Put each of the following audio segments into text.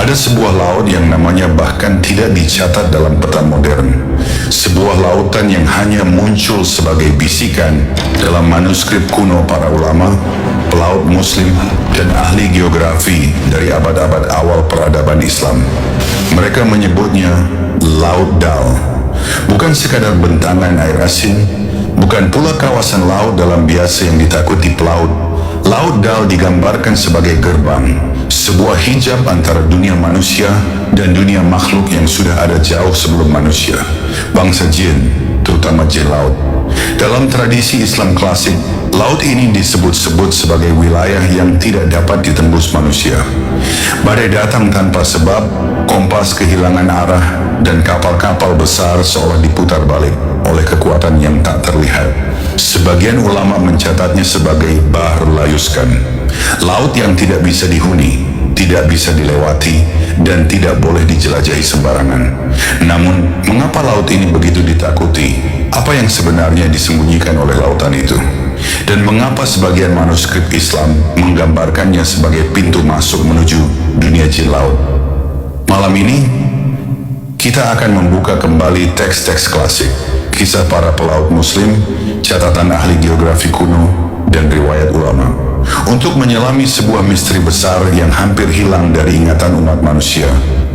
Ada sebuah laut yang namanya bahkan tidak dicatat dalam peta modern. Sebuah lautan yang hanya muncul sebagai bisikan dalam manuskrip kuno para ulama, pelaut muslim, dan ahli geografi dari abad-abad awal peradaban Islam. Mereka menyebutnya Laut Dal. Bukan sekadar bentangan air asin, bukan pula kawasan laut dalam biasa yang ditakuti pelaut. Laut Dal digambarkan sebagai gerbang, sebuah hijab antara dunia manusia dan dunia makhluk yang sudah ada jauh sebelum manusia, bangsa jin, terutama jin laut. Dalam tradisi Islam klasik, laut ini disebut-sebut sebagai wilayah yang tidak dapat ditembus manusia. Badai datang tanpa sebab, kompas kehilangan arah, dan kapal-kapal besar seolah diputar balik oleh kekuatan yang tak terlihat. Sebagian ulama mencatatnya sebagai Bahr Layuskan, laut yang tidak bisa dihuni, tidak bisa dilewati, dan tidak boleh dijelajahi sembarangan. Namun, mengapa laut ini begitu ditakuti? Apa yang sebenarnya disembunyikan oleh lautan itu? Dan mengapa sebagian manuskrip Islam menggambarkannya sebagai pintu masuk menuju dunia jin laut? Malam ini, kita akan membuka kembali teks-teks klasik, kisah para pelaut muslim, catatan ahli geografi kuno, dan riwayat ulama, untuk menyelami sebuah misteri besar yang hampir hilang dari ingatan umat manusia.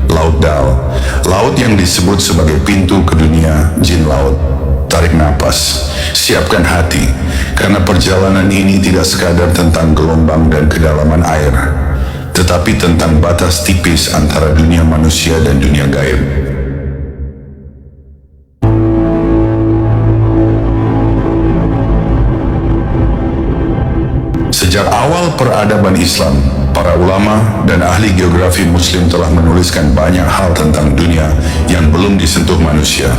Laut Dal, laut yang disebut sebagai pintu ke dunia jin laut. Tarik napas, siapkan hati, karena perjalanan ini tidak sekadar tentang gelombang dan kedalaman air, tetapi tentang batas tipis antara dunia manusia dan dunia gaib. Sejak awal peradaban Islam, para ulama dan ahli geografi muslim telah menuliskan banyak hal tentang dunia yang belum disentuh manusia.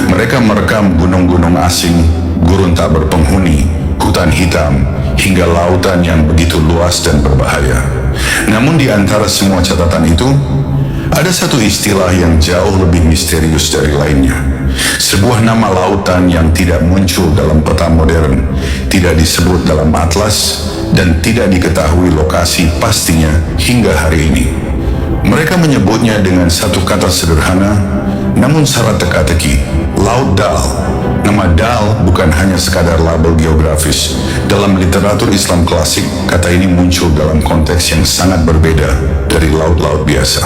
Mereka merekam gunung-gunung asing, gurun tak berpenghuni, hutan hitam, hingga lautan yang begitu luas dan berbahaya. Namun di antara semua catatan itu, ada satu istilah yang jauh lebih misterius dari lainnya. Sebuah nama lautan yang tidak muncul dalam peta modern, tidak disebut dalam atlas, dan tidak diketahui lokasi pastinya hingga hari ini. Mereka menyebutnya dengan satu kata sederhana, namun syarat teka-teki, Laut Dal. Nama Dal bukan hanya sekadar label geografis. Dalam literatur Islam klasik, kata ini muncul dalam konteks yang sangat berbeda dari laut-laut biasa.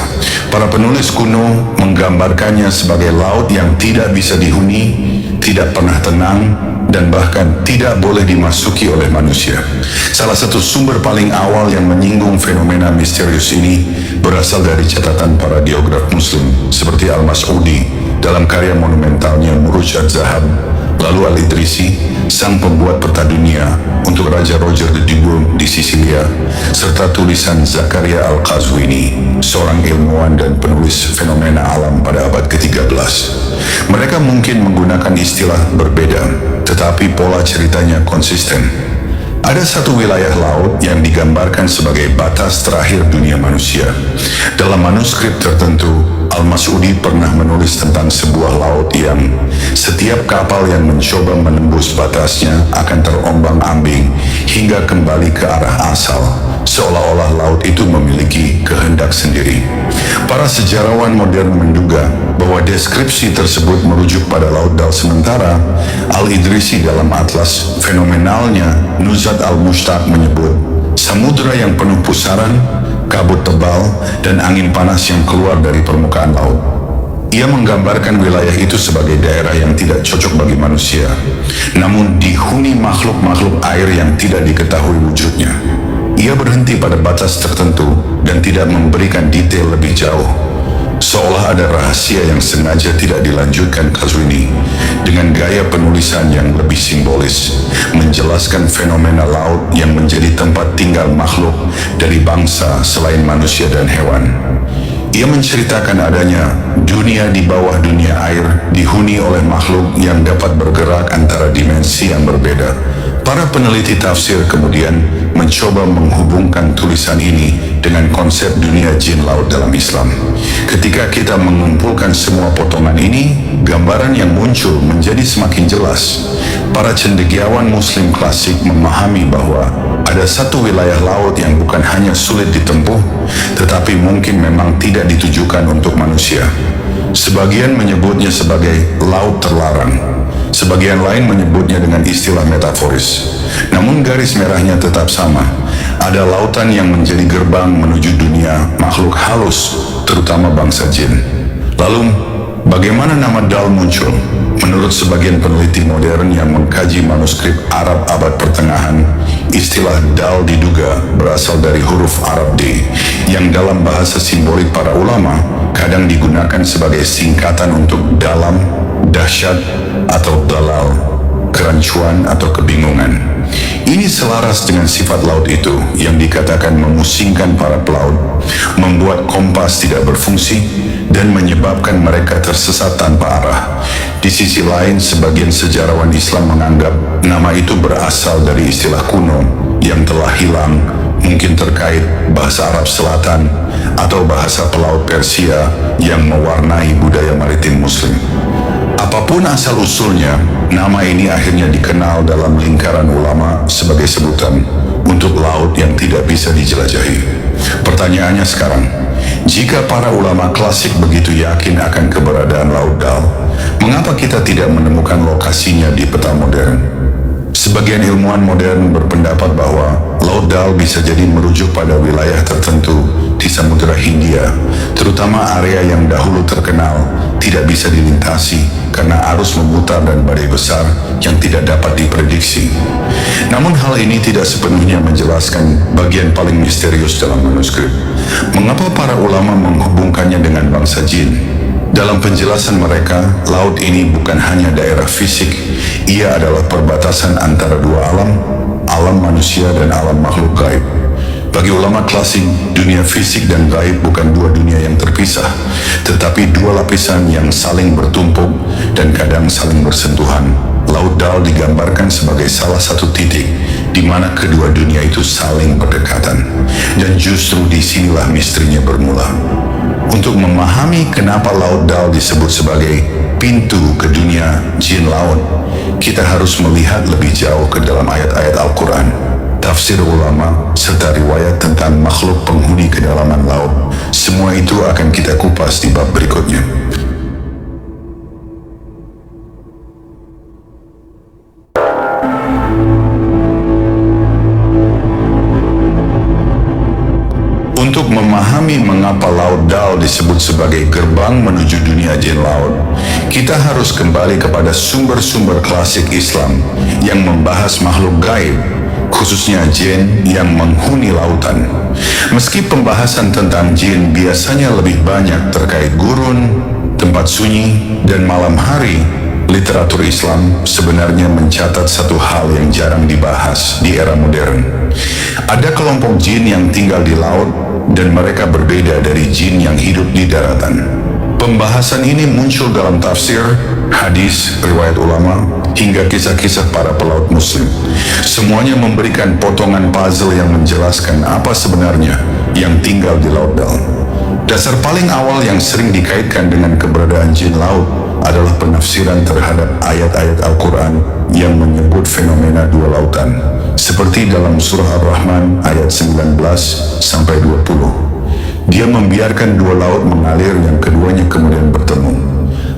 Para penulis kuno menggambarkannya sebagai laut yang tidak bisa dihuni, tidak pernah tenang, dan bahkan tidak boleh dimasuki oleh manusia. Salah satu sumber paling awal yang menyinggung fenomena misterius ini berasal dari catatan para geograf muslim seperti Al-Mas'udi dalam karya monumentalnya Muruj Az-Zahab, lalu Al-Idrisi, sang pembuat peta dunia untuk Raja Roger de Dibourg di Sisilia, serta tulisan Zakaria Al-Qazwini, seorang ilmuwan dan penulis fenomena alam pada abad ke-13. Mereka mungkin menggunakan istilah berbeda, tetapi pola ceritanya konsisten. Ada satu wilayah laut yang digambarkan sebagai batas terakhir dunia manusia. Dalam manuskrip tertentu, Al-Mas'udi pernah menulis tentang sebuah laut yang setiap kapal yang mencoba menembus batasnya akan terombang-ambing hingga kembali ke arah asal, seolah-olah laut itu memiliki kehendak sendiri. Para sejarawan modern menduga bahwa deskripsi tersebut merujuk pada Laut Dal, sementara Al-Idrisi dalam atlas fenomenalnya Nuzhat Al-Mushtaq menyebut samudra yang penuh pusaran, kabut tebal, dan angin panas yang keluar dari permukaan laut. Ia menggambarkan wilayah itu sebagai daerah yang tidak cocok bagi manusia, namun dihuni makhluk-makhluk air yang tidak diketahui wujudnya. Ia berhenti pada batas tertentu dan tidak memberikan detail lebih jauh, seolah ada rahasia yang sengaja tidak dilanjutkan. Qazwini dengan gaya penulisan yang lebih simbolis menjelaskan fenomena laut yang menjadi tempat tinggal makhluk dari bangsa selain manusia dan hewan. Ia menceritakan adanya dunia di bawah dunia air dihuni oleh makhluk yang dapat bergerak antara dimensi yang berbeda, Para peneliti tafsir kemudian mencoba menghubungkan tulisan ini dengan konsep dunia jin laut dalam Islam. Ketika kita mengumpulkan semua potongan ini, gambaran yang muncul menjadi semakin jelas. Para cendekiawan Muslim klasik memahami bahwa ada satu wilayah laut yang bukan hanya sulit ditempuh, tetapi mungkin memang tidak ditujukan untuk manusia. Sebagian menyebutnya sebagai laut terlarang. Sebagian lain menyebutnya dengan istilah metaforis. Namun garis merahnya tetap sama. Ada lautan yang menjadi gerbang menuju dunia makhluk halus, terutama bangsa jin. Lalu, bagaimana nama Dal muncul? Menurut sebagian peneliti modern yang mengkaji manuskrip Arab abad pertengahan, istilah Dal diduga berasal dari huruf Arab D, yang dalam bahasa simbolik para ulama kadang digunakan sebagai singkatan untuk dalam, dahsyat, atau dalal, kerancuan atau kebingungan. Ini selaras dengan sifat laut itu yang dikatakan memusingkan para pelaut, membuat kompas tidak berfungsi, dan menyebabkan mereka tersesat tanpa arah. Di sisi lain, sebagian sejarawan Islam menganggap nama itu berasal dari istilah kuno yang telah hilang, mungkin terkait bahasa Arab Selatan atau bahasa pelaut Persia yang mewarnai budaya maritim Muslim. Apapun asal-usulnya, nama ini akhirnya dikenal dalam lingkaran ulama sebagai sebutan untuk laut yang tidak bisa dijelajahi. Pertanyaannya sekarang, jika para ulama klasik begitu yakin akan keberadaan Laut Dal, mengapa kita tidak menemukan lokasinya di peta modern? Sebagian ilmuwan modern berpendapat bahwa Laut Dal bisa jadi merujuk pada wilayah tertentu di Samudra Hindia, terutama area yang dahulu terkenal tidak bisa dilintasi karena arus memutar dan badai besar yang tidak dapat diprediksi. Namun hal ini tidak sepenuhnya menjelaskan bagian paling misterius dalam manuskrip. Mengapa para ulama menghubungkannya dengan bangsa jin? Dalam penjelasan mereka, laut ini bukan hanya daerah fisik, ia adalah perbatasan antara dua alam, alam manusia dan alam makhluk gaib. Bagi ulama klasik, dunia fisik dan gaib bukan dua dunia yang terpisah, tetapi dua lapisan yang saling bertumpuk dan kadang saling bersentuhan. Laut Dal digambarkan sebagai salah satu titik di mana kedua dunia itu saling berdekatan, dan justru disinilah misterinya bermula. Untuk memahami kenapa Laut Dal disebut sebagai pintu ke dunia jin laut, kita harus melihat lebih jauh ke dalam ayat-ayat Al-Quran, tafsir ulama, serta riwayat tentang makhluk penghuni kedalaman laut. Semua itu akan kita kupas di bab berikutnya. Untuk memahami mengapa Laut Dal disebut sebagai gerbang menuju dunia jin laut, kita harus kembali kepada sumber-sumber klasik Islam yang membahas makhluk gaib, khususnya jin yang menghuni lautan. Meski pembahasan tentang jin biasanya lebih banyak terkait gurun, tempat sunyi, dan malam hari, literatur Islam sebenarnya mencatat satu hal yang jarang dibahas di era modern. Ada kelompok jin yang tinggal di laut, dan mereka berbeda dari jin yang hidup di daratan. Pembahasan ini muncul dalam tafsir, hadis, riwayat ulama, hingga kisah-kisah para pelaut Muslim. Semuanya memberikan potongan puzzle yang menjelaskan apa sebenarnya yang tinggal di Laut Dal. Dasar paling awal yang sering dikaitkan dengan keberadaan jin laut adalah penafsiran terhadap ayat-ayat Al-Quran yang menyebut fenomena dua lautan, seperti dalam surah Ar-Rahman ayat 19-20. Dia membiarkan dua laut mengalir yang keduanya kemudian bertemu.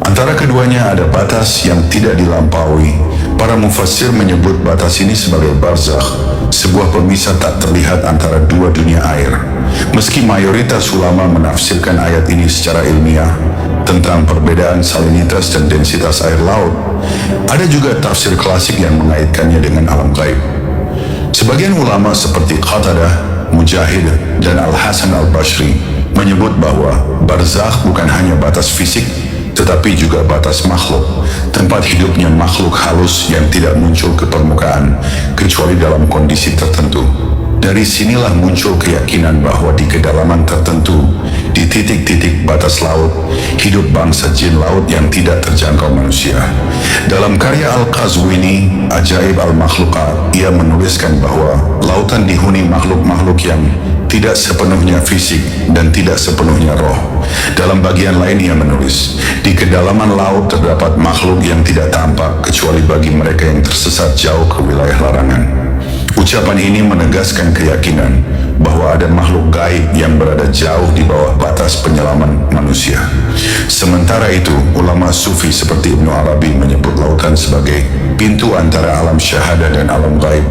Antara keduanya ada batas yang tidak dilampaui. Para mufassir menyebut batas ini sebagai barzakh, sebuah pemisah tak terlihat antara dua dunia air. Meski mayoritas ulama menafsirkan ayat ini secara ilmiah tentang perbedaan salinitas dan densitas air laut, ada juga tafsir klasik yang mengaitkannya dengan alam gaib. Sebagian ulama seperti Qatadah, Mujahid, dan Al-Hasan Al-Bashri menyebut bahwa barzakh bukan hanya batas fisik, tetapi juga batas makhluk, tempat hidupnya makhluk halus yang tidak muncul ke permukaan kecuali dalam kondisi tertentu. Dari sinilah muncul keyakinan bahwa di kedalaman tertentu Di titik-titik batas laut, hidup bangsa jin laut yang tidak terjangkau manusia. Dalam karya Al-Qazwini, Ajaib Al-Makhluqat, ia menuliskan bahwa lautan dihuni makhluk-makhluk yang tidak sepenuhnya fisik dan tidak sepenuhnya roh. Dalam bagian lain ia menulis, di kedalaman laut terdapat makhluk yang tidak tampak kecuali bagi mereka yang tersesat jauh ke wilayah larangan. Ucapan ini menegaskan keyakinan bahwa ada makhluk gaib yang berada jauh di bawah batas penyelaman manusia. Sementara itu, ulama sufi seperti Ibnu Arabi menyebut lautan sebagai pintu antara alam syahadah dan alam gaib,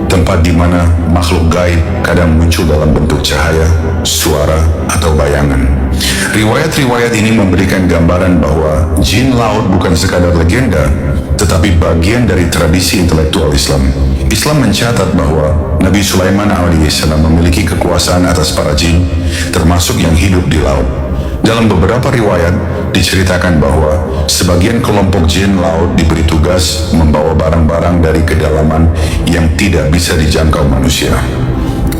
tempat di mana makhluk gaib kadang muncul dalam bentuk cahaya, suara, atau bayangan. Riwayat-riwayat ini memberikan gambaran bahwa jin laut bukan sekadar legenda, tetapi bagian dari tradisi intelektual Islam. Islam mencatat bahwa Nabi Sulaiman alaihissalam memiliki kekuasaan atas para jin, termasuk yang hidup di laut. Dalam beberapa riwayat, diceritakan bahwa sebagian kelompok jin laut diberi tugas membawa barang-barang dari kedalaman yang tidak bisa dijangkau manusia.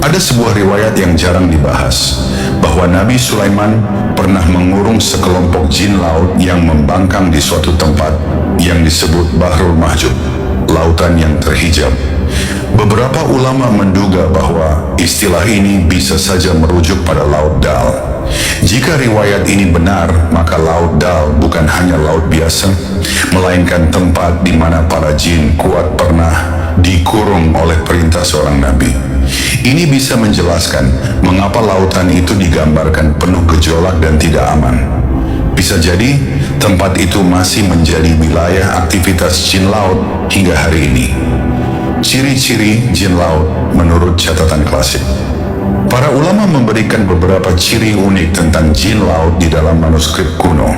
Ada sebuah riwayat yang jarang dibahas, bahwa Nabi Sulaiman pernah mengurung sekelompok jin laut yang membangkang di suatu tempat yang disebut Bahrul Mahjub, lautan yang terhijab. Beberapa ulama menduga bahwa istilah ini bisa saja merujuk pada Laut Dal. Jika riwayat ini benar, maka Laut Dal bukan hanya laut biasa, melainkan tempat di mana para jin kuat pernah dikurung oleh perintah seorang nabi. Ini bisa menjelaskan mengapa lautan itu digambarkan penuh gejolak dan tidak aman. Bisa jadi tempat itu masih menjadi wilayah aktivitas jin laut hingga hari ini. Ciri-ciri jin laut menurut catatan klasik. Para ulama memberikan beberapa ciri unik tentang jin laut di dalam manuskrip kuno.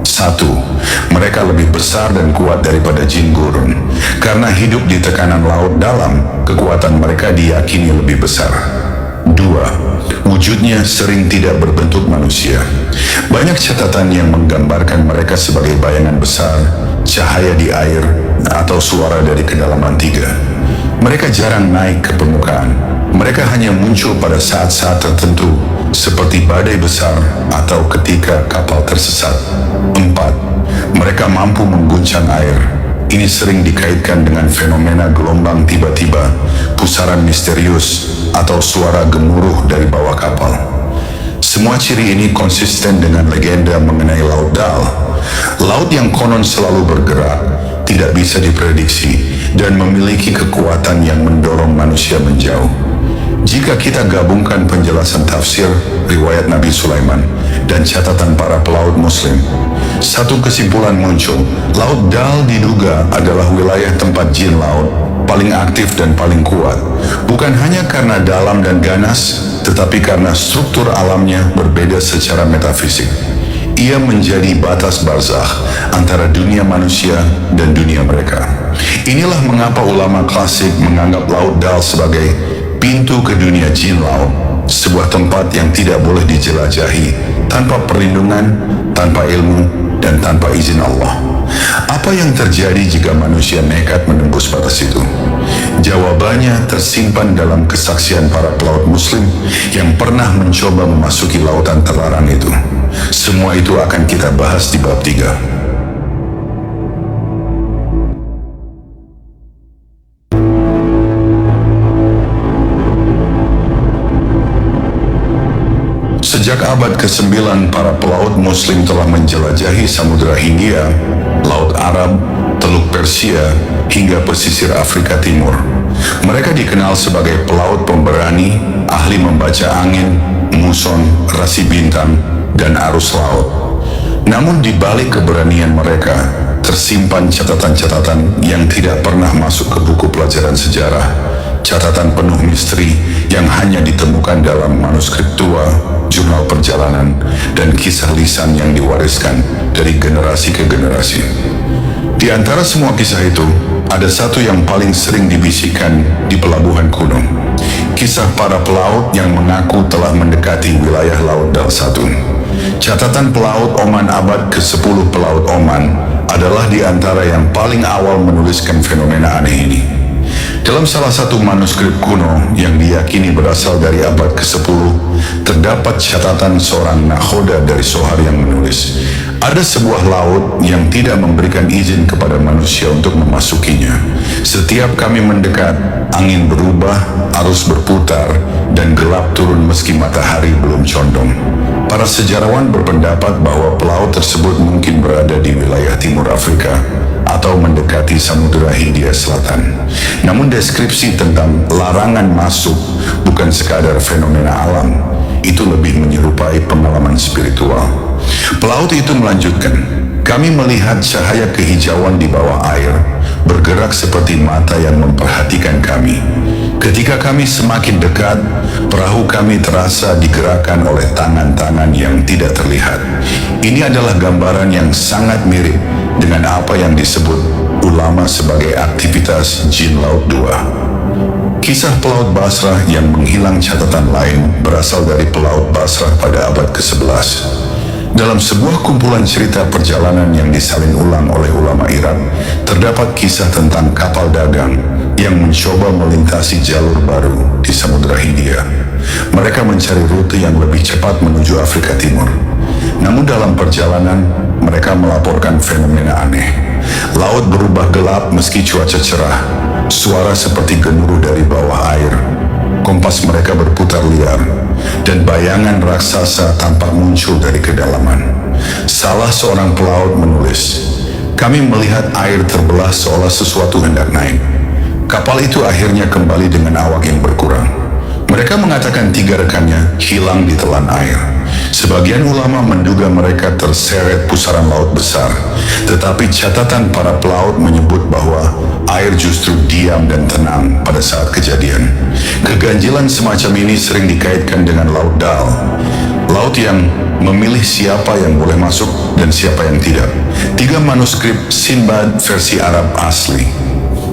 1. Mereka lebih besar dan kuat daripada jin gurun. Karena hidup di tekanan laut dalam, kekuatan mereka diyakini lebih besar. 2. Wujudnya sering tidak berbentuk manusia. Banyak catatan yang menggambarkan mereka sebagai bayangan besar, cahaya di air, atau suara dari kedalaman 3. Mereka jarang naik ke permukaan. Mereka hanya muncul pada saat-saat tertentu, seperti badai besar atau ketika kapal tersesat. 4. Mereka mampu mengguncang air. Ini sering dikaitkan dengan fenomena gelombang tiba-tiba, pusaran misterius, atau suara gemuruh dari bawah kapal. Semua ciri ini konsisten dengan legenda mengenai Laut Dal. Laut yang konon selalu bergerak, tidak bisa diprediksi, dan memiliki kekuatan yang mendorong manusia menjauh. Jika kita gabungkan penjelasan tafsir, riwayat Nabi Sulaiman, dan catatan para pelaut muslim, satu kesimpulan muncul, Laut Dal diduga adalah wilayah tempat jin laut paling aktif dan paling kuat, bukan hanya karena dalam dan ganas, tetapi karena struktur alamnya berbeda secara metafisik. Ia menjadi batas barzakh antara dunia manusia dan dunia mereka. Inilah mengapa ulama klasik menganggap Laut Dal sebagai pintu ke dunia jin laut, sebuah tempat yang tidak boleh dijelajahi tanpa perlindungan, tanpa ilmu, dan tanpa izin Allah. Apa yang terjadi jika manusia nekat menembus batas itu? Jawabannya tersimpan dalam kesaksian para pelaut muslim yang pernah mencoba memasuki lautan terlarang itu. Semua itu akan kita bahas di bab 3. Sejak abad ke-9, para pelaut muslim telah menjelajahi Samudra Hindia, Laut Arab, Teluk Persia, hingga pesisir Afrika Timur. Mereka dikenal sebagai pelaut pemberani, ahli membaca angin, muson, rasi bintang, dan arus laut. Namun di balik keberanian mereka, tersimpan catatan-catatan yang tidak pernah masuk ke buku pelajaran sejarah. Catatan penuh misteri yang hanya ditemukan dalam manuskrip tua, jurnal perjalanan, dan kisah lisan yang diwariskan dari generasi ke generasi. Di antara semua kisah itu, ada satu yang paling sering dibisikkan di pelabuhan kuno. Kisah para pelaut yang mengaku telah mendekati wilayah Laut Dal Satu. Catatan pelaut Oman abad ke-10 pelaut Oman adalah di antara yang paling awal menuliskan fenomena aneh ini. Dalam salah satu manuskrip kuno yang diyakini berasal dari abad ke-10, terdapat catatan seorang nakhoda dari Sohar yang menulis, ada sebuah laut yang tidak memberikan izin kepada manusia untuk memasukinya. Setiap kami mendekat, angin berubah, arus berputar, dan gelap turun meski matahari belum condong. Para sejarawan berpendapat bahwa pelaut tersebut mungkin berada di wilayah timur Afrika atau mendekati Samudera Hindia Selatan. Namun deskripsi tentang larangan masuk bukan sekadar fenomena alam, itu lebih menyerupai pengalaman spiritual. Pelaut itu melanjutkan, kami melihat cahaya kehijauan di bawah air, bergerak seperti mata yang memperhatikan kami. Ketika kami semakin dekat, perahu kami terasa digerakkan oleh tangan-tangan yang tidak terlihat. Ini adalah gambaran yang sangat mirip dengan apa yang disebut ulama sebagai aktivitas jin Laut 2. Kisah pelaut Basrah yang menghilang catatan lain berasal dari pelaut Basrah pada abad ke-11. Dalam sebuah kumpulan cerita perjalanan yang disalin ulang oleh ulama Irak, terdapat kisah tentang kapal dagang yang mencoba melintasi jalur baru di Samudra Hindia. Mereka mencari rute yang lebih cepat menuju Afrika Timur. Namun dalam perjalanan, mereka melaporkan fenomena aneh. Laut berubah gelap meski cuaca cerah. Suara seperti gemuruh dari bawah air. Kompas mereka berputar liar, dan bayangan raksasa tampak muncul dari kedalaman. Salah seorang pelaut menulis, kami melihat air terbelah seolah sesuatu hendak naik. Kapal itu akhirnya kembali dengan awak yang berkurang. Mereka mengatakan 3 rekannya hilang di telan air. Sebagian ulama menduga mereka terseret pusaran laut besar, tetapi catatan para pelaut menyebut bahwa air justru diam dan tenang pada saat kejadian. Keganjilan semacam ini sering dikaitkan dengan laut Dal, laut yang memilih siapa yang boleh masuk dan siapa yang tidak. 3 manuskrip Sinbad versi Arab asli.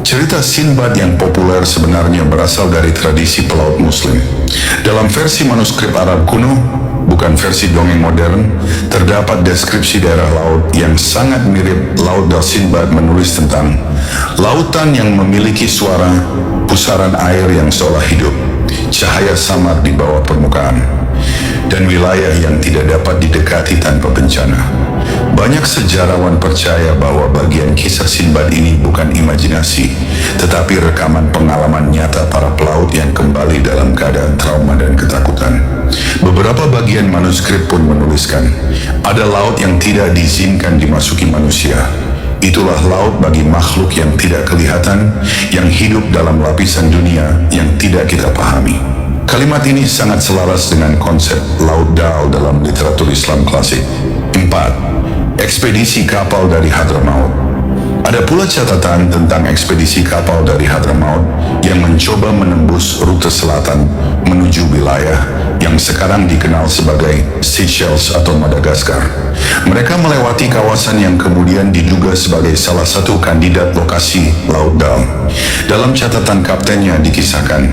Cerita Sinbad yang populer sebenarnya berasal dari tradisi pelaut muslim. Dalam versi manuskrip Arab kuno, bukan versi dongeng modern, terdapat deskripsi daerah laut yang sangat mirip Laut Dal. Sinbad menulis tentang lautan yang memiliki suara pusaran air yang seolah hidup, cahaya samar di bawah permukaan, dan wilayah yang tidak dapat didekati tanpa bencana. Banyak sejarawan percaya bahwa bagian kisah Sinbad ini bukan imajinasi, tetapi rekaman pengalaman nyata para pelaut yang kembali dalam keadaan trauma dan ketakutan. Beberapa bagian manuskrip pun menuliskan, ada laut yang tidak diizinkan dimasuki manusia. Itulah laut bagi makhluk yang tidak kelihatan, yang hidup dalam lapisan dunia yang tidak kita pahami. Kalimat ini sangat selaras dengan konsep Laut Dal dalam literatur Islam klasik. 4. Ekspedisi kapal dari Hadramaut. Ada pula catatan tentang ekspedisi kapal dari Hadramaut yang mencoba menembus rute selatan menuju wilayah yang sekarang dikenal sebagai Seychelles atau Madagaskar. Mereka melewati kawasan yang kemudian diduga sebagai salah satu kandidat lokasi Laut Dal. Dalam catatan kaptennya dikisahkan,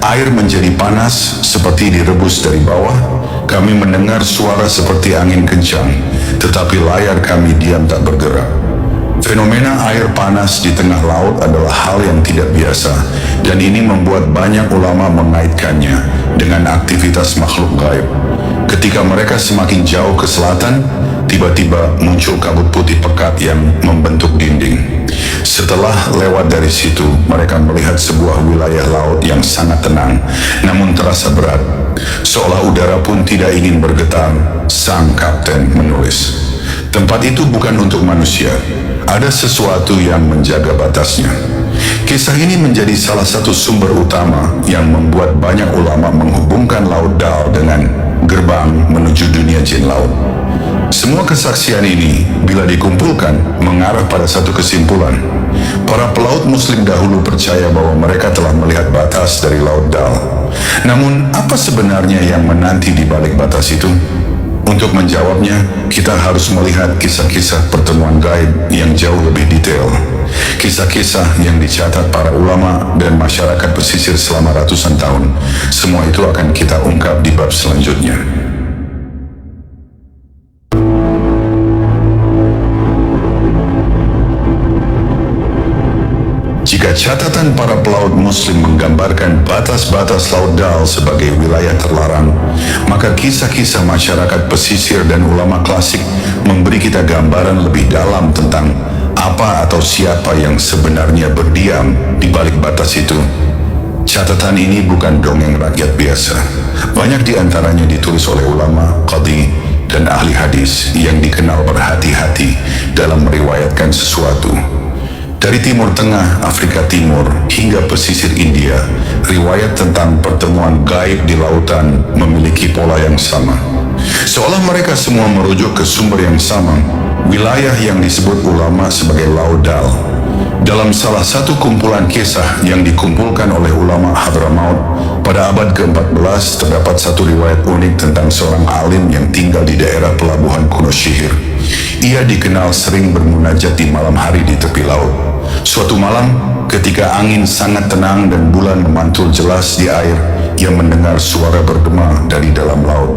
air menjadi panas seperti direbus dari bawah. Kami mendengar suara seperti angin kencang, tetapi layar kami diam tak bergerak. Fenomena air panas di tengah laut adalah hal yang tidak biasa, dan ini membuat banyak ulama mengaitkannya dengan aktivitas makhluk gaib. Ketika mereka semakin jauh ke selatan, tiba-tiba muncul kabut putih pekat yang membentuk dinding. Setelah lewat dari situ, mereka melihat sebuah wilayah laut yang sangat tenang, namun terasa berat. Seolah udara pun tidak ingin bergetar, sang kapten menulis. Tempat itu bukan untuk manusia, ada sesuatu yang menjaga batasnya. Kisah ini menjadi salah satu sumber utama yang membuat banyak ulama menghubungkan Laut Dal dengan gerbang menuju dunia jin laut. Semua kesaksian ini, bila dikumpulkan, mengarah pada satu kesimpulan. Para pelaut muslim dahulu percaya bahwa mereka telah melihat batas dari Laut Dal. Namun, apa sebenarnya yang menanti di balik batas itu? Untuk menjawabnya, kita harus melihat kisah-kisah pertemuan gaib yang jauh lebih detail. Kisah-kisah yang dicatat para ulama dan masyarakat pesisir selama ratusan tahun. Semua itu akan kita ungkap di bab selanjutnya. Jika Jika catatan para pelaut muslim menggambarkan batas-batas Laut Dal sebagai wilayah terlarang, maka kisah-kisah masyarakat pesisir dan ulama klasik memberi kita gambaran lebih dalam tentang apa atau siapa yang sebenarnya berdiam di balik batas itu. Catatan ini bukan dongeng rakyat biasa. Banyak di antaranya ditulis oleh ulama, qadhi, dan ahli hadis yang dikenal berhati-hati dalam meriwayatkan sesuatu. Dari Timur Tengah, Afrika Timur, hingga pesisir India, riwayat tentang pertemuan gaib di lautan memiliki pola yang sama. Seolah mereka semua merujuk ke sumber yang sama, wilayah yang disebut ulama sebagai Laut Dal. Dalam salah satu kumpulan kisah yang dikumpulkan oleh ulama Hadramaut, pada abad ke-14 terdapat satu riwayat unik tentang seorang alim yang tinggal di daerah pelabuhan kuno Syihir. Ia dikenal sering bermunajat di malam hari di tepi laut. Suatu malam, ketika angin sangat tenang dan bulan memantul jelas di air, ia mendengar suara bergema dari dalam laut.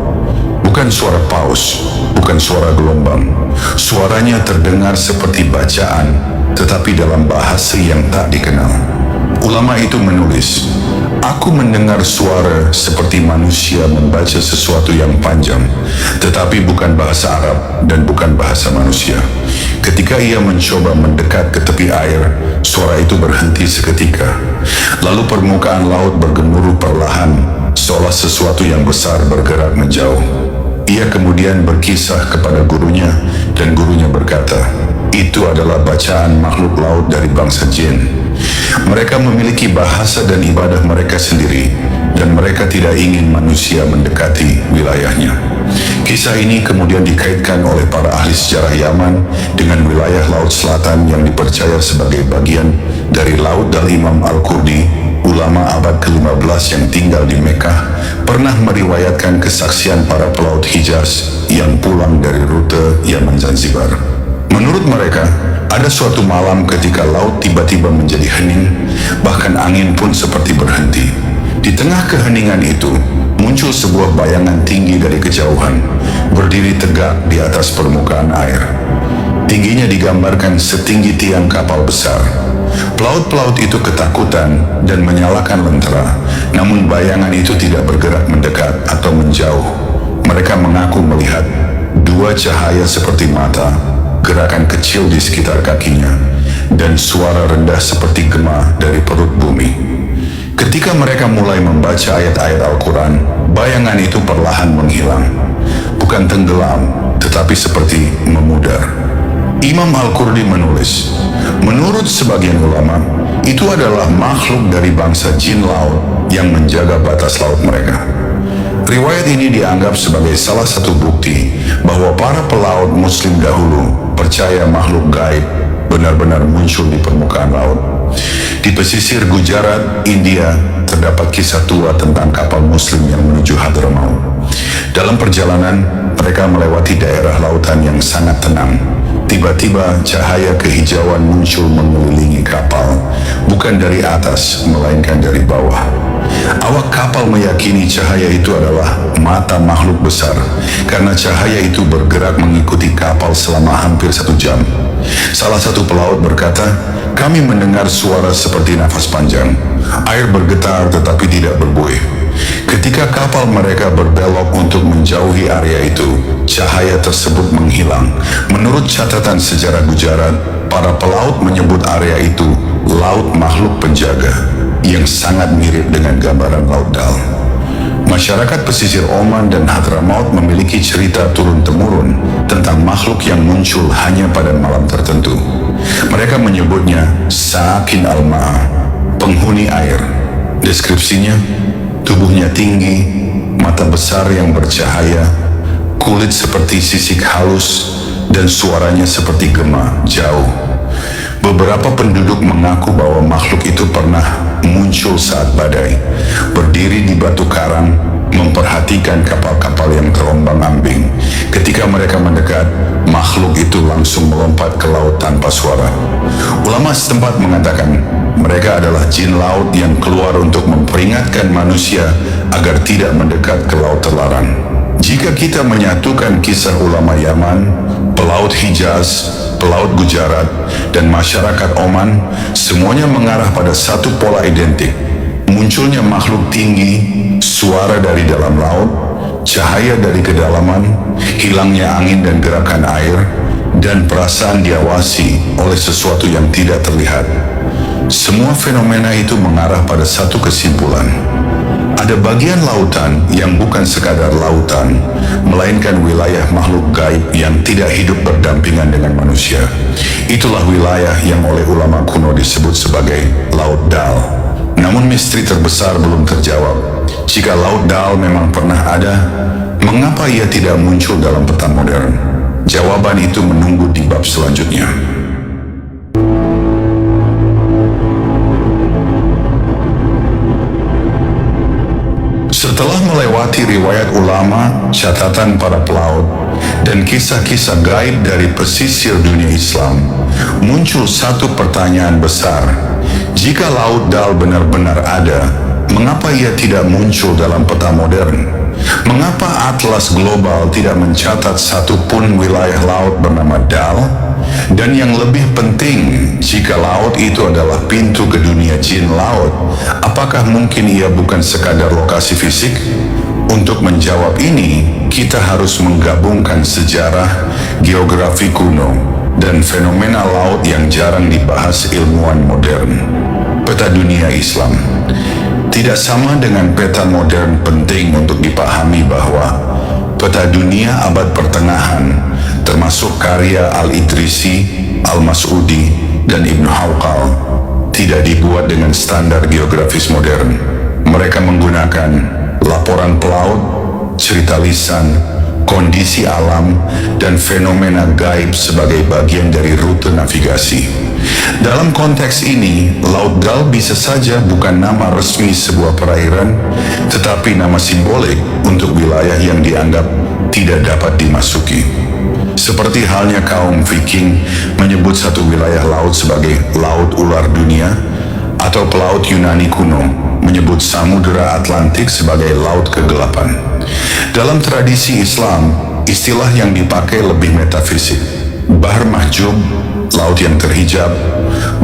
Bukan suara paus, bukan suara gelombang. Suaranya terdengar seperti bacaan, tetapi dalam bahasa yang tak dikenal. Ulama itu menulis, "Aku mendengar suara seperti manusia membaca sesuatu yang panjang, tetapi bukan bahasa Arab dan bukan bahasa manusia." Ketika ia mencoba mendekat ke tepi air, suara itu berhenti seketika. Lalu permukaan laut bergemuruh perlahan, seolah sesuatu yang besar bergerak menjauh. Ia kemudian berkisah kepada gurunya, dan gurunya berkata, "Itu adalah bacaan makhluk laut dari bangsa jin. Mereka memiliki bahasa dan ibadah mereka sendiri, dan mereka tidak ingin manusia mendekati wilayahnya." Kisah ini kemudian dikaitkan oleh para ahli sejarah Yaman dengan wilayah Laut Selatan yang dipercaya sebagai bagian dari Laut Dal. Imam Al-Qurdi, ulama abad ke-15 yang tinggal di Mekah, pernah meriwayatkan kesaksian para pelaut Hijaz yang pulang dari rute Yaman Zanzibar. Menurut mereka, ada suatu malam ketika laut tiba-tiba menjadi hening, bahkan angin pun seperti berhenti. Di tengah keheningan itu, muncul sebuah bayangan tinggi dari kejauhan, berdiri tegak di atas permukaan air. Tingginya digambarkan setinggi tiang kapal besar. Pelaut-pelaut itu ketakutan dan menyalakan lentera, namun bayangan itu tidak bergerak mendekat atau menjauh. Mereka mengaku melihat dua cahaya seperti mata, gerakan kecil di sekitar kakinya, dan suara rendah seperti gema dari perut bumi. Ketika mereka mulai membaca ayat-ayat Al-Quran, bayangan itu perlahan menghilang. Bukan tenggelam, tetapi seperti memudar. Imam Al-Qurdi menulis, menurut sebagian ulama, itu adalah makhluk dari bangsa jin laut yang menjaga batas laut mereka. Riwayat ini dianggap sebagai salah satu bukti bahwa para pelaut muslim dahulu percaya makhluk gaib benar-benar muncul di permukaan laut. Di pesisir Gujarat, India, terdapat kisah tua tentang kapal muslim yang menuju Hadramaut. Dalam perjalanan, mereka melewati daerah lautan yang sangat tenang. Tiba-tiba cahaya kehijauan muncul mengelilingi kapal, bukan dari atas, melainkan dari bawah. Awak kapal meyakini cahaya itu adalah mata makhluk besar, karena cahaya itu bergerak mengikuti kapal selama hampir 1 jam. Salah satu pelaut berkata, "Kami mendengar suara seperti nafas panjang. Air bergetar tetapi tidak berbuih." Ketika kapal mereka berbelok untuk menjauhi area itu, cahaya tersebut menghilang. Menurut catatan sejarah Gujarat, para pelaut menyebut area itu Laut Makhluk Penjaga, yang sangat mirip dengan gambaran Laut Dal. Masyarakat pesisir Oman dan Hadramaut memiliki cerita turun-temurun tentang makhluk yang muncul hanya pada malam tertentu. Mereka menyebutnya Sa'akin al-Ma'a, penghuni air. Deskripsinya, tubuhnya tinggi, mata besar yang bercahaya, kulit seperti sisik halus, dan suaranya seperti gema jauh. Beberapa penduduk mengaku bahwa makhluk itu pernah muncul saat badai, berdiri di batu karang, memperhatikan kapal-kapal yang terombang-ambing. Ketika mereka mendekat, makhluk itu langsung melompat ke laut tanpa suara. Ulama setempat mengatakan, mereka adalah jin laut yang keluar untuk memperingatkan manusia agar tidak mendekat ke laut terlarang. Jika kita menyatukan kisah ulama Yaman, pelaut Hijaz, pelaut Gujarat, dan masyarakat Oman semuanya mengarah pada satu pola identik. Munculnya makhluk tinggi, suara dari dalam laut, cahaya dari kedalaman, hilangnya angin dan gerakan air, dan perasaan diawasi oleh sesuatu yang tidak terlihat. Semua fenomena itu mengarah pada satu kesimpulan. Ada bagian lautan yang bukan sekadar lautan, melainkan wilayah makhluk gaib yang tidak hidup berdampingan dengan manusia. Itulah wilayah yang oleh ulama kuno disebut sebagai Laut Dal. Namun misteri terbesar belum terjawab. Jika Laut Dal memang pernah ada, mengapa ia tidak muncul dalam peta modern? Jawaban itu menunggu di bab selanjutnya. Setelah melewati riwayat ulama, catatan para pelaut, dan kisah-kisah gaib dari pesisir dunia Islam, muncul satu pertanyaan besar. Jika Laut Dal benar-benar ada, mengapa ia tidak muncul dalam peta modern? Mengapa atlas global tidak mencatat satupun wilayah laut bernama Dal? Dan yang lebih penting, jika laut itu adalah pintu ke dunia jin laut, apakah mungkin ia bukan sekadar lokasi fisik? Untuk menjawab ini, kita harus menggabungkan sejarah, geografi kuno, dan fenomena laut yang jarang dibahas ilmuwan modern. Peta dunia Islam tidak sama dengan peta modern. Penting untuk dipahami bahwa peta dunia abad pertengahan, termasuk karya Al-Idrisi, Al-Mas'udi, dan Ibn Hawqal, tidak dibuat dengan standar geografis modern. Mereka menggunakan laporan pelaut, cerita lisan, kondisi alam, dan fenomena gaib sebagai bagian dari rute navigasi. Dalam konteks ini, Laut Dal bisa saja bukan nama resmi sebuah perairan, tetapi nama simbolik untuk wilayah yang dianggap tidak dapat dimasuki. Seperti halnya kaum Viking menyebut satu wilayah laut sebagai Laut Ular Dunia, atau pelaut Yunani kuno menyebut Samudera Atlantik sebagai Laut Kegelapan. Dalam tradisi Islam, istilah yang dipakai lebih metafisik. Bahar Mahjub, laut yang terhijab,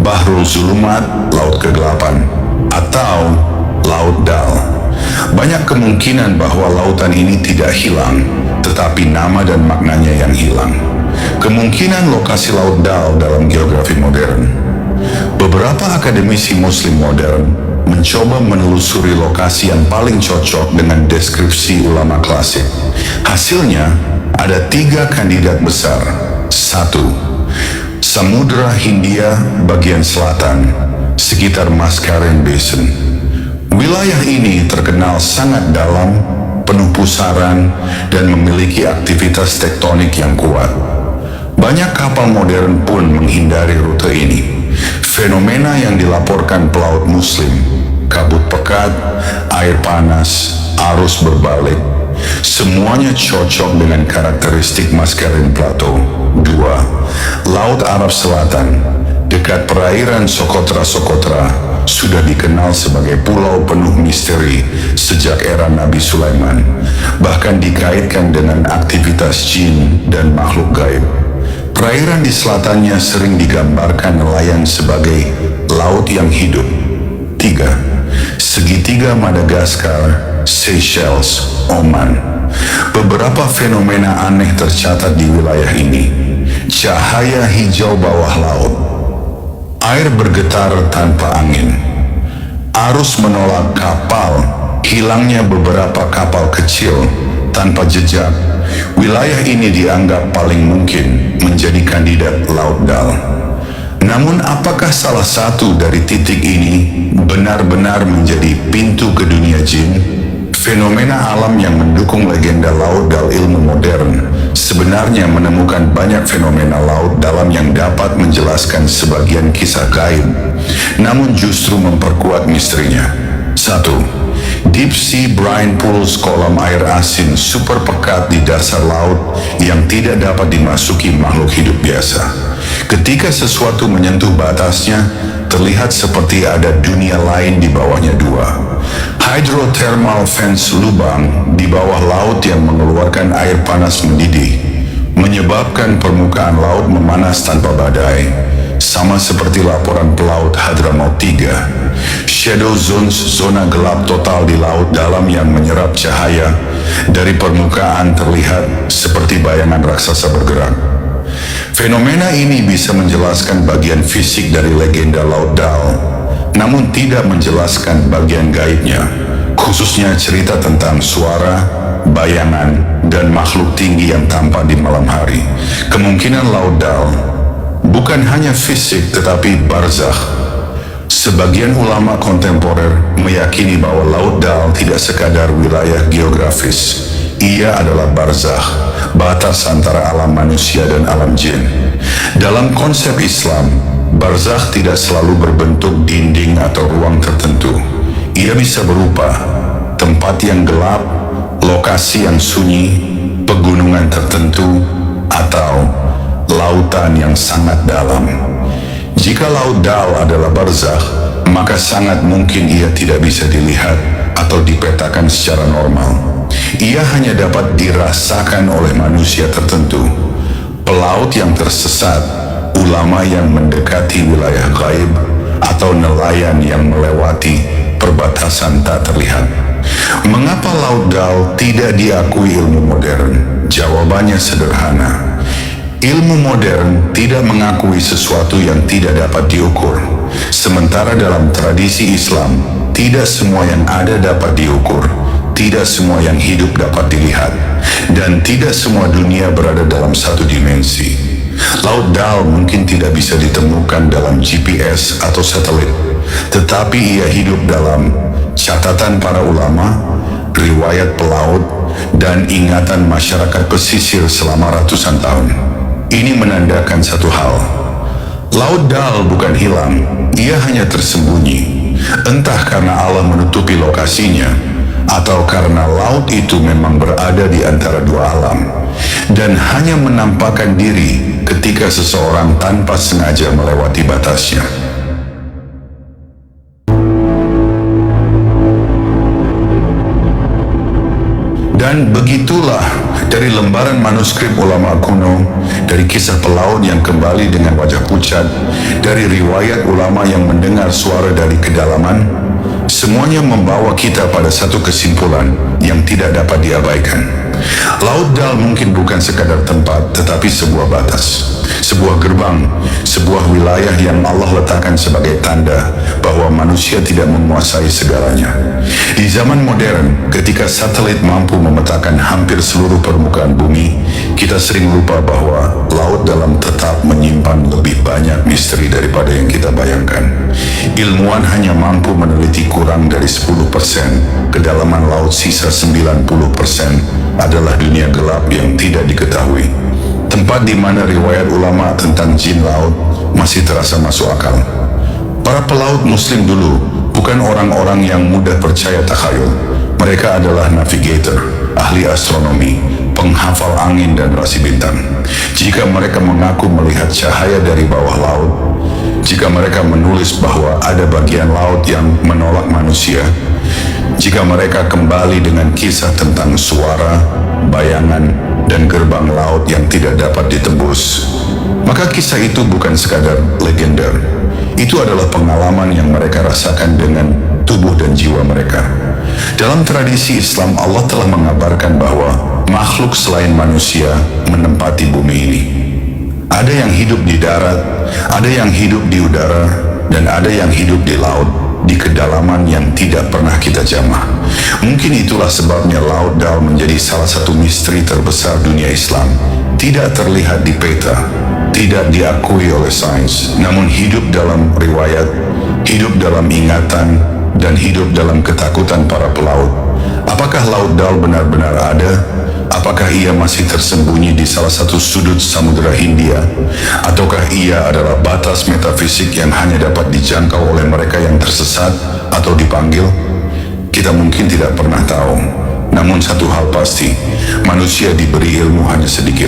Bahrul Zulumat, laut kegelapan, atau Laut Dal. Banyak kemungkinan bahwa lautan ini tidak hilang, tetapi nama dan maknanya yang hilang. Kemungkinan lokasi Laut Dal dalam geografi modern. Beberapa akademisi muslim modern mencoba menelusuri lokasi yang paling cocok dengan deskripsi ulama klasik. Hasilnya, ada 3 kandidat besar. 1. Samudra Hindia bagian selatan, sekitar Mascarenhas Basin. Wilayah ini terkenal sangat dalam, penuh pusaran, dan memiliki aktivitas tektonik yang kuat. Banyak kapal modern pun menghindari rute ini. Fenomena yang dilaporkan pelaut muslim, kabut pekat, air panas, arus berbalik, semuanya cocok dengan karakteristik Mascarenhas Plateau. 2. Laut Arab Selatan, dekat perairan Socotra, sudah dikenal sebagai pulau penuh misteri sejak era Nabi Sulaiman, bahkan dikaitkan dengan aktivitas jin dan makhluk gaib. Perairan di selatannya sering digambarkan nelayan sebagai laut yang hidup. 3. Segitiga Madagaskar, Seychelles, Oman. Beberapa fenomena aneh tercatat di wilayah ini. Cahaya hijau bawah laut, air bergetar tanpa angin, arus menolak kapal, hilangnya beberapa kapal kecil tanpa jejak. Wilayah ini dianggap paling mungkin menjadi kandidat Laut Dal. Namun apakah salah satu dari titik ini benar-benar menjadi pintu ke dunia jin? Fenomena alam yang mendukung legenda Laut Dal ilmu modern sebenarnya menemukan banyak fenomena laut dalam yang dapat menjelaskan sebagian kisah gaib, namun justru memperkuat misterinya. 1. Deep Sea Brine Pools, kolam air asin super pekat di dasar laut yang tidak dapat dimasuki makhluk hidup biasa. Ketika sesuatu menyentuh batasnya, terlihat seperti ada dunia lain di bawahnya. 2. Hydrothermal vents, lubang di bawah laut yang mengeluarkan air panas mendidih. menyebabkan permukaan laut memanas tanpa badai, sama seperti laporan pelaut Hadramaut 3. Shadow zones, zona gelap total di laut dalam yang menyerap cahaya dari permukaan terlihat seperti bayangan raksasa bergerak. Fenomena ini bisa menjelaskan bagian fisik dari legenda Laut Dal, namun tidak menjelaskan bagian gaibnya, khususnya cerita tentang suara, bayangan, dan makhluk tinggi yang tampak di malam hari. Kemungkinan Laut Dal bukan hanya fisik tetapi barzakh. Sebagian ulama kontemporer meyakini bahwa Laut Dal tidak sekadar wilayah geografis. Ia adalah barzakh, batas antara alam manusia dan alam jin. Dalam konsep Islam, barzakh tidak selalu berbentuk dinding atau ruang tertentu. Ia bisa berupa tempat yang gelap, lokasi yang sunyi, pegunungan tertentu, atau lautan yang sangat dalam. Jika Laut Dal adalah barzakh, maka sangat mungkin ia tidak bisa dilihat atau dipetakan secara normal. Ia hanya dapat dirasakan oleh manusia tertentu, pelaut yang tersesat, ulama yang mendekati wilayah gaib, atau nelayan yang melewati perbatasan tak terlihat. Mengapa Laut Dal tidak diakui ilmu modern? Jawabannya sederhana. Ilmu modern tidak mengakui sesuatu yang tidak dapat diukur. Sementara dalam tradisi Islam, tidak semua yang ada dapat diukur, tidak semua yang hidup dapat dilihat, dan tidak semua dunia berada dalam satu dimensi. Laut Dal mungkin tidak bisa ditemukan dalam GPS atau satelit, tetapi ia hidup dalam catatan para ulama, riwayat pelaut, dan ingatan masyarakat pesisir selama ratusan tahun. Ini menandakan satu hal. Laut Dal bukan hilang, ia hanya tersembunyi. Entah karena Allah menutupi lokasinya, atau karena laut itu memang berada di antara dua alam, dan hanya menampakkan diri ketika seseorang tanpa sengaja melewati batasnya. Dan begitulah dari lembaran manuskrip ulama kuno, dari kisah pelaut yang kembali dengan wajah pucat, dari riwayat ulama yang mendengar suara dari kedalaman, semuanya membawa kita pada satu kesimpulan yang tidak dapat diabaikan. Laut Dal mungkin bukan sekadar tempat, tetapi sebuah batas, sebuah gerbang, sebuah wilayah yang Allah letakkan sebagai tanda bahwa manusia tidak menguasai segalanya. Di zaman modern, ketika satelit mampu memetakan hampir seluruh permukaan bumi, kita sering lupa bahwa laut dalam tetap menyimpan lebih banyak misteri daripada yang kita bayangkan. Ilmuwan hanya mampu meneliti kurang dari 10%, kedalaman laut sisa 90% adalah dunia gelap yang tidak diketahui. Tempat di mana riwayat ulama tentang jin laut masih terasa masuk akal. Para pelaut muslim dulu bukan orang-orang yang mudah percaya takhayul. Mereka adalah navigator, ahli astronomi, penghafal angin dan rasi bintang. Jika mereka mengaku melihat cahaya dari bawah laut, jika mereka menulis bahwa ada bagian laut yang menolak manusia, jika mereka kembali dengan kisah tentang suara, bayangan, dan gerbang laut yang tidak dapat ditembus, maka kisah itu bukan sekadar legenda. Itu adalah pengalaman yang mereka rasakan dengan tubuh dan jiwa mereka. Dalam tradisi Islam, Allah telah mengabarkan bahwa makhluk selain manusia menempati bumi ini. Ada yang hidup di darat, ada yang hidup di udara, dan ada yang hidup di laut, di kedalaman yang tidak pernah kita jamah. Mungkin itulah sebabnya Laut Dal menjadi salah satu misteri terbesar dunia Islam. Tidak terlihat di peta, tidak diakui oleh sains, namun hidup dalam riwayat, hidup dalam ingatan, dan hidup dalam ketakutan para pelaut. Apakah Laut Dal benar-benar ada? Apakah ia masih tersembunyi di salah satu sudut Samudra Hindia? Ataukah ia adalah batas metafisik yang hanya dapat dijangkau oleh mereka yang tersesat atau dipanggil? Kita mungkin tidak pernah tahu. Namun satu hal pasti, manusia diberi ilmu hanya sedikit,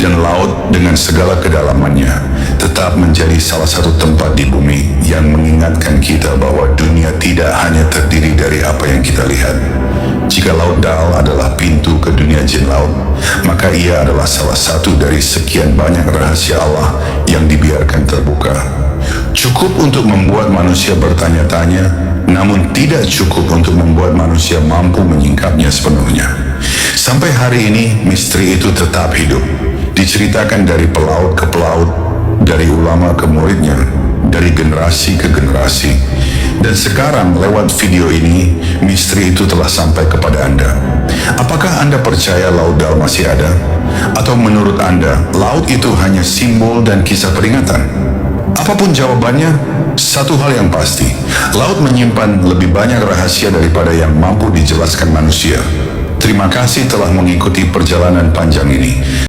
dan laut dengan segala kedalamannya tetap menjadi salah satu tempat di bumi yang mengingatkan kita bahwa dunia tidak hanya terdiri dari apa yang kita lihat, Jika Laut Dal adalah pintu ke dunia jin laut, maka ia adalah salah satu dari sekian banyak rahasia Allah yang dibiarkan terbuka. Cukup untuk membuat manusia bertanya-tanya, namun tidak cukup untuk membuat manusia mampu menyingkapnya sepenuhnya. Sampai hari ini, misteri itu tetap hidup. Diceritakan dari pelaut ke pelaut, dari ulama ke muridnya, dari generasi ke generasi. Dan sekarang lewat video ini, misteri itu telah sampai kepada Anda. Apakah Anda percaya Laut Dal masih ada? Atau menurut Anda, laut itu hanya simbol dan kisah peringatan? Apapun jawabannya, satu hal yang pasti, laut menyimpan lebih banyak rahasia daripada yang mampu dijelaskan manusia. Terima kasih telah mengikuti perjalanan panjang ini.